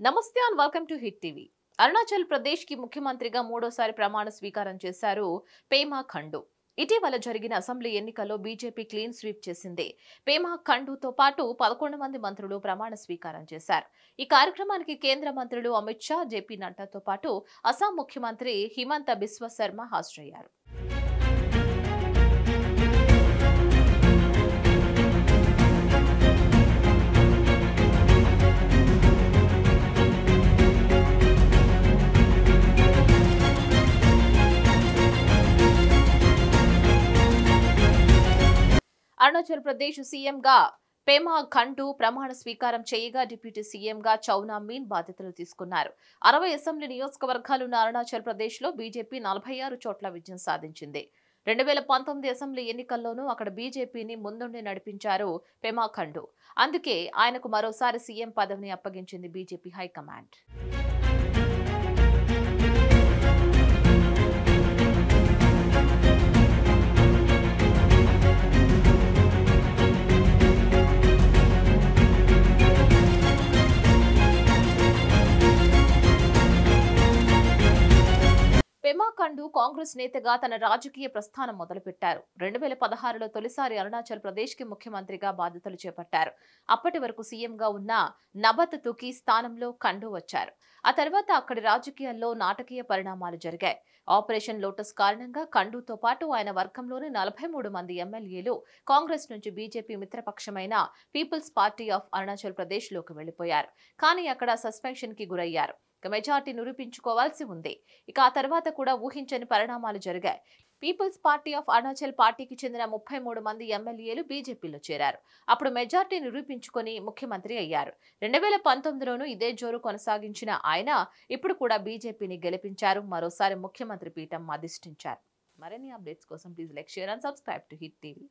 నమస్తే and welcome to hit TV. Arunachal Pradesh కి ముఖ్యమంత్రిగా మూడోసారి ప్రమాణ స్వీకారం చేశారు పేమా ఖండు. ఇటీవల జరిగిన అసెంబ్లీ ఎన్నికల్లో బీజేపీ క్లీన్ స్వీప్ చేసింది. పేమా ఖండుతో పాటు 11 మంది మంత్రులు ప్రమాణ స్వీకారం చేశారు. ఈ కార్యక్రమానికి కేంద్ర మంత్రులు అమిత్ షా, జేపీ నడ్డాతో పాటు అస్సాం ముఖ్యమంత్రి హిమంత బిశ్వ శర్మ హాజరయ్యారు. అరుణాచల్ ప్రదేశ్ సీఎంగా పేమా ఖండు ప్రమాణ స్వీకారం చేయగా డిప్యూటీ సీఎంగా చౌనా మీన్ బాధ్యతలు తీసుకున్నారు. 60 అసెంబ్లీ నియోజకవర్గాలున్న అరుణాచల్ ప్రదేశ్ లో బీజేపీ 46 చోట్ల విజయం సాధించింది. 2019 అసెంబ్లీ ఎన్నికల్లోనూ అక్కడ బీజేపీని ముందుండి నడిపించారు పేమా ఖండు. అందుకే ఆయనకు మరోసారి సీఎం పదవిని అప్పగించింది బీజేపీ హైకమాండ్. పేమా ఖండు కాంగ్రెస్ నేతగా తన రాజకీయ ప్రస్థానం మొదలుపెట్టారు. 2016లో తొలిసారి అరుణాచల్ ప్రదేశ్ కి ముఖ్యమంత్రిగా బాధ్యతలు చేపట్టారు. అప్పటి వరకు సీఎంగా ఉన్న నబత్ తుకీ స్థానంలో ఖండు వచ్చారు. ఆ తర్వాత అక్కడి రాజకీయాల్లో నాటకీయ పరిణామాలు జరిగాయి. ఆపరేషన్ లోటస్ కారణంగా ఖండుతో పాటు ఆయన వర్గంలోని 43 మంది ఎమ్మెల్యేలు కాంగ్రెస్ నుంచి బీజేపీ మిత్రపక్షమైన People's Party of Arunachal Pradesh లోకి వెళ్లిపోయారు. కానీ అక్కడ సస్పెన్షన్ కి గురయ్యారు. మెజార్టీ నిరూపించుకోవాల్సి ఉంది. ఇక ఆ తర్వాత కూడా ఊహించని పరిణామాలు జరిగాయి. పీపుల్స్ పార్టీ ఆఫ్ అరుణాచల్ పార్టీకి చెందిన 33 మంది ఎమ్మెల్యేలు బీజేపీలో చేరారు. అప్పుడు మెజార్టీ నిరూపించుకొని ముఖ్యమంత్రి అయ్యారు. 2019లోనూ ఇదే జోరు కొనసాగించిన ఆయన ఇప్పుడు కూడా బీజేపీని గెలిపించారు. మరోసారి ముఖ్యమంత్రి పీఠం అధిష్ఠించారు. మరిన్ని అప్డేట్స్ కోసం please like, share and subscribe to hit TV.